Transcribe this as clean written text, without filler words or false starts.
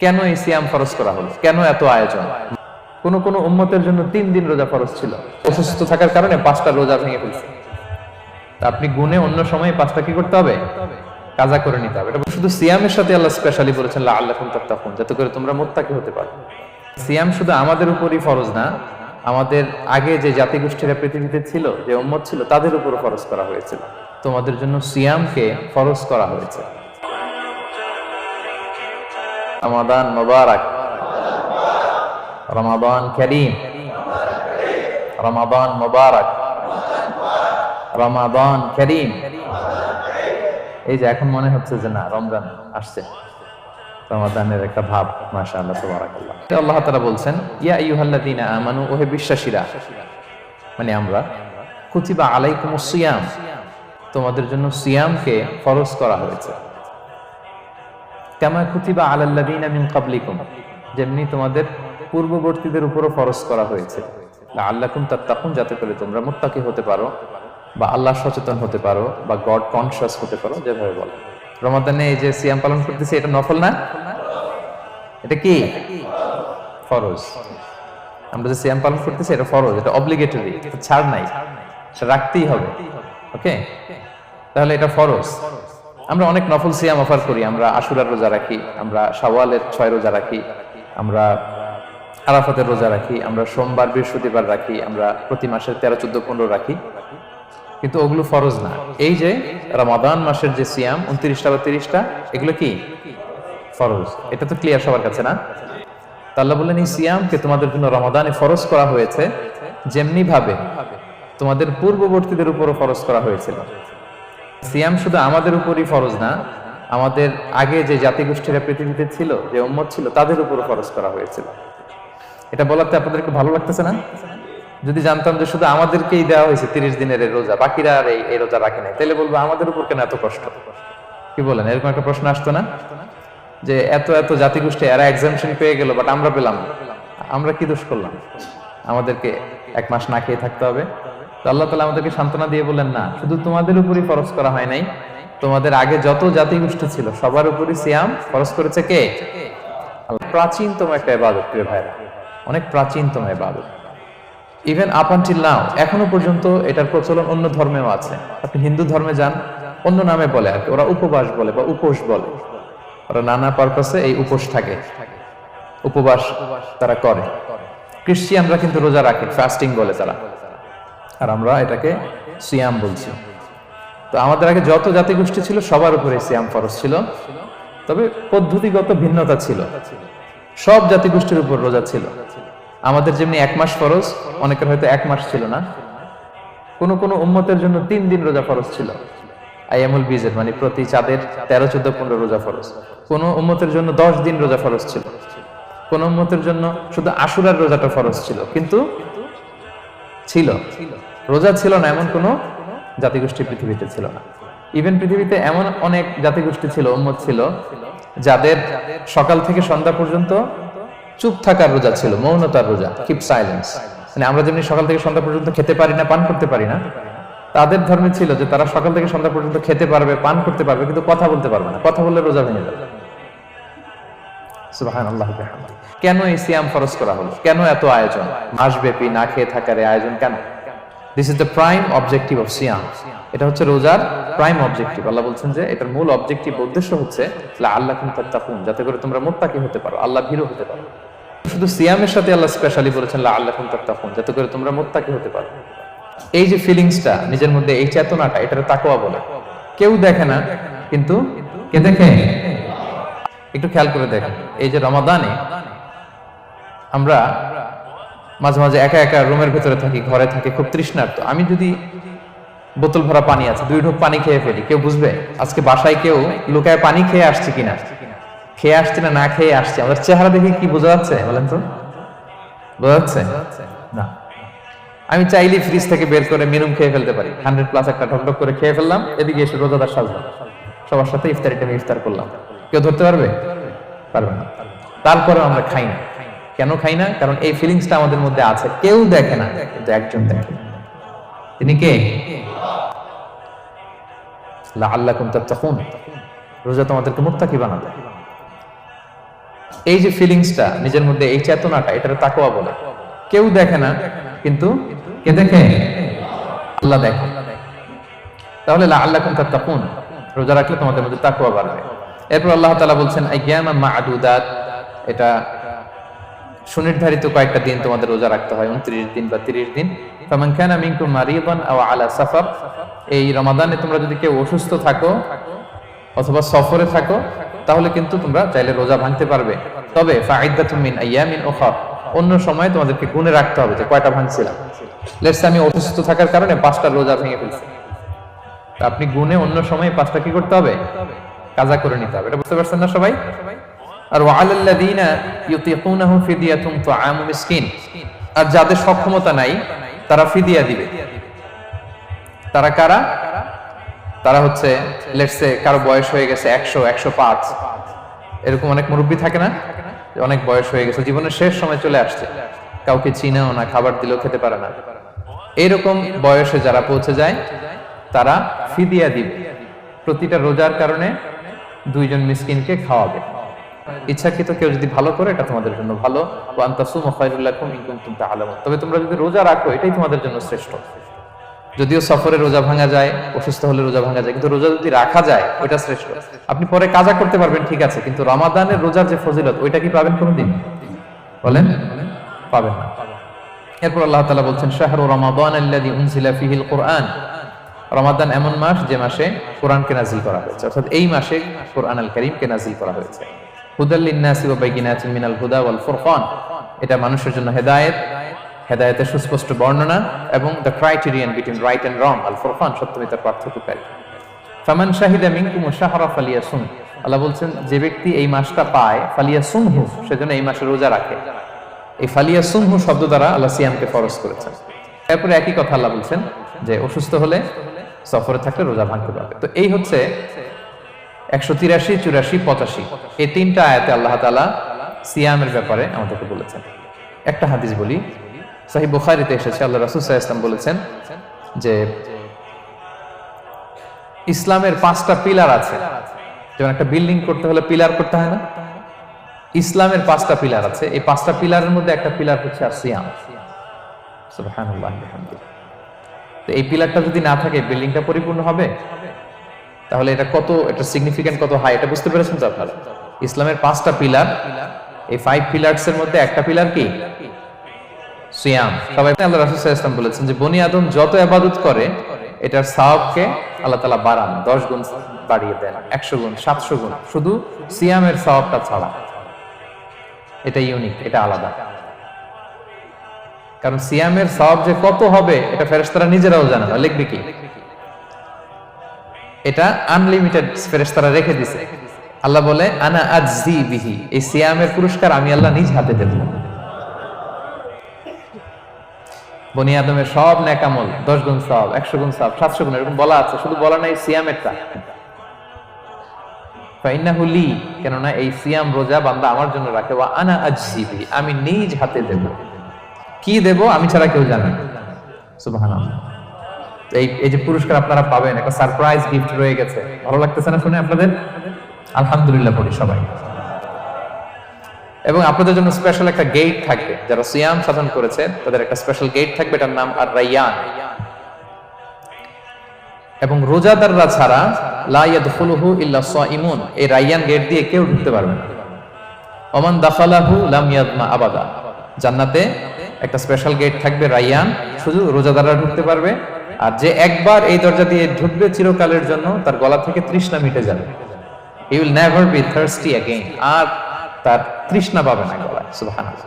কেন এই সিয়াম ফরজ করা হলো, কেন এত আয়োজন? কোন কোন উম্মতের জন্য 3 দিন রোজা ফরজ ছিল, অসুস্থ থাকার কারণে 5টা রোজা ভেঙে ফেলছে। তা আপনি গুনে অন্য সময় 5টা কি করতে হবে? কাজা করে নিতে হবে। এটা শুধু সিয়ামের সাথে আল্লাহ স্পেশালি বলেছেন লাআল্লাকুম তাত্তাকুন, যাতে করে তোমরা মুত্তাকি হতে পারো। সিয়াম শুধু আমাদের উপরই ফরজ না, আমাদের আগে যে জাতিগোষ্ঠীরা পৃথিবীতে ছিল, যে উম্মত ছিল, তাদের উপর ফরজ করা হয়েছিল। তোমাদের জন্য সিয়ামকে ফরজ করা হয়েছে। রমাদান মুবারক, রমাদান কারীম, রমাদান মুবারক, রমাদান কারীম। এই যে এখন মনে হচ্ছে যে না, রমজান আসছে, রমাদানের একটা ভাব। মাশাআল্লাহ, সুবহানাল্লাহ। আল্লাহ তাআলা বলছেন, ইয়া আইয়ুহাল্লাযীনা আমানু, ওহে বিশ্বাসীরা, মানে আমরা, কুতিবা আলাইকুমুস সিয়াম, তোমাদের জন্য সিয়ামকে ফরজ করা হয়েছে। কামা কুতিবা আলাল্লাযীনা মিন ক্বাবলিকুম, যেমনি তোমাদের পূর্ববর্তীদের উপরও ফরজ করা হয়েছে। লাআল্লাকুম তাত্তাকুন, যাতে করে তোমরা মুত্তাকি হতে পারো, বা আল্লাহ সচেতন হতে পারো, বা গড কনশিয়াস হতে পারো, যেভাবে বলে। রমাদানে এই যে সিয়াম পালন করতেছি, এটা নফল না? এটা কি ফরজ? আমরা যে সিয়াম পালন করতেছি এটা ফরজ, এটা অব্লিগেটরি, এটা ছাড় নাই, এটা রাখতেই হবে। ওকে, তাহলে এটা ফরজ। আমরা অনেক নফল সিয়াম অফার করি। আমরা আশুরার রোজা রাখি, আমরা শাওয়ালের 6 রোজা রাখি, আমরা আরাফাতের রোজা রাখি, আমরা সোমবার বৃহস্পতিবার রাখি, আমরা প্রতি মাসের 13, 14, 15 রাখি, কিন্তু ওগুলো ফরজ না। এই যে রমাদান মাসের যে সিয়াম 29টা বা 30টা, এগুলো কি ফরজ? এটা তো ক্লিয়ার সবার কাছে না? আল্লাহ বললেন, এই সিয়ামকে তোমাদের জন্য রমাদানে ফরজ করা হয়েছে, যেমনি ভাবে তোমাদের পূর্ববর্তীদের উপরও ফরজ করা হয়েছিল। সিয়াম শুধু আমাদের উপরই ফরজ না, আমাদের আগে যে জাতিগোষ্ঠীরা পৃথিবীতে ছিল, যে উম্মত ছিল, তাদের উপরও ফরজ করা হয়েছিল। এটা বলাতে আপনাদের একটু ভালো লাগতেছে না? যদি জানতাম যে শুধু আমাদেরকেই দেওয়া হয়েছে 30 দিনের রোজা, বাকিরা আর এই রোজা রাখে নাই, তাহলে বলবো আমাদের উপর কেন এত কষ্ট? কি বলেন? এরকম একটা প্রশ্ন আসতো না, যে এত এত জাতিগোষ্ঠী এরা এক্সামশন পেয়ে গেল, বাট আমরা পেলাম না। আমরা কি দোষ করলাম? আমাদেরকে 1 মাস না খেয়ে থাকতে হবে? তো আল্লাহ তাআলা আমাদেরকে সান্ত্বনা দিয়ে বললেন, না, শুধু তোমাদের উপরই ফরজ করা হয় নাই, তোমাদের আগে যত জাতিগোষ্ঠী ছিল সবার উপরই সিয়াম ফরজ করেছে। কে? আল্লাহ। প্রাচীনতম একটা ইবাদত, প্রিয় ভাইরা, অনেক প্রাচীনতম ইবাদত। ইভেন আপ আনটিল নাও, এখনো পর্যন্ত এটার প্রচলন অন্য ধর্মেও আছে। আপনি হিন্দু ধর্মে যান, অন্য নামে বলে আর কি, ওরা উপবাস বলে বা উপোস বলে। ওরা নানা পারপাসে এই উপোস থাকে, উপবাস তারা করে। খ্রিস্টিয়ানরা কিন্তু রোজা রাখে, ফাস্টিং বলে তারা, আর আমরা এটাকে সিয়াম বলছি। তো আমাদের আগে যত জাতিগোষ্ঠী ছিল সবার উপরে সিয়াম ফরজ ছিল, তবে পদ্ধতিগত ভিন্নতা ছিল। সব জাতিগোষ্ঠীর উপর রোজা ছিল। আমাদের যেমনি 1 মাস ফরজ, অনেকের হয়তো 1 মাস ছিল না। কোন কোন উম্মতের জন্য 3 দিন রোজা ফরজ ছিল, আইয়ামুল বীজের, মানে প্রতি চাঁদের 13, 14, 15 রোজা ফরজ। কোন উম্মতের জন্য 10 দিন রোজা ফরজ ছিল। কোন উম্মতের জন্য শুধু আশুরার রোজাটা ফরজ ছিল, কিন্তু ছিল, রোজা ছিল না এমন কোন জাতিগোষ্ঠী পৃথিবীতে ছিল না। ইভেন পৃথিবীতে এমন অনেক জাতিগোষ্ঠী ছিল, উম্মত ছিল, যাদের সকাল থেকে সন্ধ্যা পর্যন্ত চুপ থাকার রোজা ছিল, মৌনতার রোজা, কিপ সাইলেন্স। মানে আমরা যেমনি সকাল থেকে সন্ধ্যা পর্যন্ত খেতে পারি না, পান করতে পারি না, তাদের ধর্মে ছিল যে তারা সকাল থেকে সন্ধ্যা পর্যন্ত খেতে পারবে, পান করতে পারবে, কিন্তু কথা বলতে পারবে না। কথা বললে রোজা ভেঙে যাবে। সুবহানাল্লাহ। কেন এই সিয়াম ফরজ করা হলো? কেন এত আয়োজন? মাসব্যাপী না খেয়ে থাকার এই আয়োজন কেন? This is the prime objective of সিয়াম। এটা হচ্ছে রোজার প্রাইম অবজেক্টিভ। আল্লাহ বলছেন যে এটার মূল অবজেক্টিভ, উদ্দেশ্য হচ্ছে লাআল্লাকুম তাত্তাকুন, যাতে করে তোমরা মুত্তাকি হতে পারো, আল্লাহ ভীরু হতে পারো। শুধু সিয়ামের সাথে আল্লাহ স্পেশালি বলেছেন লাআল্লাকুম তাত্তাকুন, যাতে করে তোমরা মুত্তাকি হতে পারো। এই যে ফিলিংসটা নিজের মধ্যে, এই চেতনাটা, এটার তাকওয়া বলে। কেউ দেখে না, কিন্তু কে দেখে? একটু খেয়াল করে দেখেন, এই যে রমাদানে আমরা মাঝে মাঝে একা একা রুমের ভেতরে থাকি, ঘরে থাকি, খুব তৃষ্ণার্ত। আমি যদি বোতল ভরা পানি আছে, 2 ঢোক পানি খেয়ে ফেলি, কেউ বুঝবে? আজকে বাসায় কেউ লুকায় পানি খেয়ে আসছে কিনা, খেয়ে আসছে না না খেয়ে আসছে, আমাদের চেহারা দেখে কি বোঝা যাচ্ছে? বলেন তো, বোঝা যাচ্ছে না? আমি চাইলে ফ্রিজ থেকে বের করে মিনুম খেয়ে ফেলতে পারি, 100+ একটা ঢকঢক করে খেয়ে ফেললাম, এদিকে এসে রোজাদার সাজলাম, সবার সাথে ইফতারি টাইমে ইফতার করলাম। কেউ ধরতে পারবে? পারবে না। তারপরে আমরা খাই না। কেন খাই না? কারণ এই ফিলিংসটা আমাদের মধ্যে আছে। কেউ দেখে না, কিন্তু একজন দেখে। তিনি কে? লাআল্লাকুম তাত্তাকুন। রোজা তোমাদেরকে মুত্তাকি বানাবে। এই যে ফিলিংসটা নিজের মধ্যে, এই চেতনাটা, এটা তাকওয়া বলে। কেউ দেখে না, কিন্তু কে দেখে? আল্লাহ দেখে। তাহলে লাআল্লাকুম তাত্তাকুন, রোজা রাখলে তোমাদের মধ্যে তাকওয়া বাড়বে। এরপর আল্লাহ তাআলা বলছেন আইয়ামান মা'দুদাত, এটা সুনির্ধারিত কয়েকটা দিন তোমাদের রোজা রাখতে হয়, 29 দিন বা 30 দিন। ফামান কানা মিনকুম মারিদান আও আলা সাফার, এই রমাদানে তোমরা যদি কেউ অসুস্থ থাকো অথবা সফরে থাকো তাহলে কিন্তু তোমরা চাইলে রোজা ভাঙতে পারবে। তবে ফাইদাতুম মিন আইয়ামিন উখরা, অন্য সময় তোমাদেরকে গুণে রাখতে হবে যে কয়টা ভাঙছিলাম। লেটস সে আমি অসুস্থ থাকার কারণে 5টা রোজা ভেঙে ফেলছি, আপনি গুণে অন্য সময় 5টা কি করতে হবে? কাজা করে নিতে হবে। এটা বুঝতে পারছেন না সবাই? আর ওয়ালাল্লাযিনা ইউতিকুনাহু ফিদিয়াতুন তুআমু মিসকিন, আর যাদের সক্ষমতা নাই তারা ফিদিয়া দিবে। তারা কারা? তারা হচ্ছে লেটস সে কারো বয়স হয়ে গেছে 100, 105, এরকম অনেক মুরব্বী থাকে না, অনেক বয়স হয়ে গেছে, জীবনের শেষ সময় চলে আসছে, কাউকে চিনেও না, খাবার দিলেও খেতে পারে না, এইরকম বয়সে যারা পৌঁছে যায় তারা ফিদিয়া দিবে। প্রতিটা রোজার কারণে 2 জন মিসকিনকে খাওয়াবে। ইচ্ছাকৃত কেউ যদি ভালো করে এটা তোমাদের জন্য ভালো। ওয়া আনতাসুমু খায়রুল লাকুম ইন কুনতুম তা'লামুন, তবে তোমরা যদি রোজা রাখো এটাই তোমাদের জন্য শ্রেষ্ঠ। যদিও সফরে রোজা ভাঙা যায়, অসুস্থ হলে রোজা ভাঙা যায়, কিন্তু রোজা যদি রাখা যায় ওইটা শ্রেষ্ঠ। আপনি পরে কাজা করতে পারবেন ঠিক আছে, কিন্তু রমাদানের রোজার যে ফজিলত ওইটা কি পাবেন কোনোদিন? বলেন, পাবেন না। এরপর আল্লাহ তাআলা বলছেন শাহরু রমাদান আল্লাযী উনজিলা ফীহিল কুরআন, রমাদান এমন মাস যে মাসে কোরআনকে নাযিল করা হয়েছে, অর্থাৎ এই মাসে কোরআন আল কারীমকে নাযিল করা হয়েছে। হুদাল লিন-নাসি ওয়া বাইয়িনাতিন মিনাল হুদা ওয়াল ফুরকান, এটা মানুষের জন্য হেদায়েত, হেদায়েতের সুস্পষ্ট বর্ণনা, এবং the criterion between right and wrong, আল ফুরকান সত্যমিতার পার্থক্যকারী। ফামান শাহিদা মিনকুম শাহরা ফালিয়াসুম, আল্লাহ বলছেন যে ব্যক্তি এই মাসটা পায় ফালিয়াসুমহু, সেজন্য এই মাসে রোজা রাখে। এই ফালিয়াসুমহু শব্দ দ্বারা আল্লাহ সিয়ামকে ফরজ করেছেন। এরপরে একই কথা আল্লাহ বলছেন যে অসুস্থ হলে, সফরে থাকলে রোজা ভাঙতে পারবে। তো এই হচ্ছে 183, 84, 85 এই 3টা আয়াতে আল্লাহ তাআলা সিয়ামের ব্যাপারে আমাদেরকে বলেছেন। একটা হাদিস বলি, সহিহ বুখারীতে এসেছে, আল্লাহ রাসূল সাল্লাল্লাহু আলাইহি ওয়াসাল্লাম বলেছেন যে ইসলামের 5টা পিলার আছে। যেমন একটা বিল্ডিং করতে হলে পিলার করতে হয় না, ইসলামের 5টা পিলার আছে। এই 5টা পিলারের মধ্যে একটা পিলার হচ্ছে সিয়াম। সুবহানাল্লাহ ওয়া বিহামদিহি। তো এই পিলারটা যদি না থাকে বিল্ডিংটা পরিপূর্ণ হবে? তাহলে এটা কত, এটা সিগনিফিকেন্ট কত হাই, এটা বুঝতে পেরেছেন তো আপনারা? ইসলামের 5টা পিলার, এই 5 পিলারস এর মধ্যে একটা পিলার কি? সিয়াম। সবাই আল্লাহ রাসূল সাল্লাল্লাহু আলাইহি ওয়াসাল্লাম বলেছেন যে বনি আদম যত ইবাদত করে এটার সওয়াবকে আল্লাহ তাআলা বাড়ান, 10 গুণ বাড়িয়ে দেন, 100 গুণ, 700 গুণ, শুধু সিয়ামের সওয়াবটা ছাড়া। এটা ইউনিক, এটা আলাদা। কারণ সিয়ামের সওয়াব যে কত হবে এটা ফেরেশতারা নিজেরাও জানে না, লিখবে কি? এটা আনলিমিটেড ফেরেশতারা রেখে দিয়েছে। আল্লাহ বলে আনা আজজি বিহি, এই সিয়ামের পুরস্কার আমি আল্লাহ নিজ হাতে দেব। বনি আদমের সব নেক আমল 10 গুণ সওয়াব, 100 গুণ সওয়াব, 700 গুণ, এরকম বলা আছে, শুধু বলা নাই সিয়ামেরটা। ফাইন্নাহু লি, কেননা এই সিয়াম রোজা বান্দা আমার জন্য রাখে, ওয়া আনা আজজি বিহি, আমি নিজ হাতে দেব। কি দেব আমি ছাড়া কেউ জানে না। সুবহানাল্লাহ। এই যে পুরস্কার আপনারা পাবেন, একটা সারপ্রাইজ গিফট রয়ে গেছে। ভালো লাগতেছে না শুনে আপনাদের? আলহামদুলিল্লাহ পড়ি সবাই। এবং আপনাদের জন্য স্পেশাল একটা গেট থাকবে, যারা সিয়াম সাধন করেছে তাদের একটা স্পেশাল গেট থাকবে, এটার নাম আর রাইয়ান। এবং রোজাদাররা ছাড়া লা ইয়াদখুলুহু ইল্লা সাইমুন, এই রাইয়ান গেট দিয়ে কেউ ঢুকতে পারবে না। ওমান দাখালাহু লাম ইয়াদমা আবাদা, জান্নাতে একটা স্পেশাল গেট থাকবে রাইয়ান, শুধু রোজাদাররা ঢুকতে পারবে। আর যে একবার এই দরজা দিয়ে ঢুকবে চিরকালের জন্য তার গলা থেকে তৃষ্ণা মিটে যাবে। He will never be thirsty again, আর তার তৃষ্ণা পাবে না গলায়। সুবহানাল্লাহ।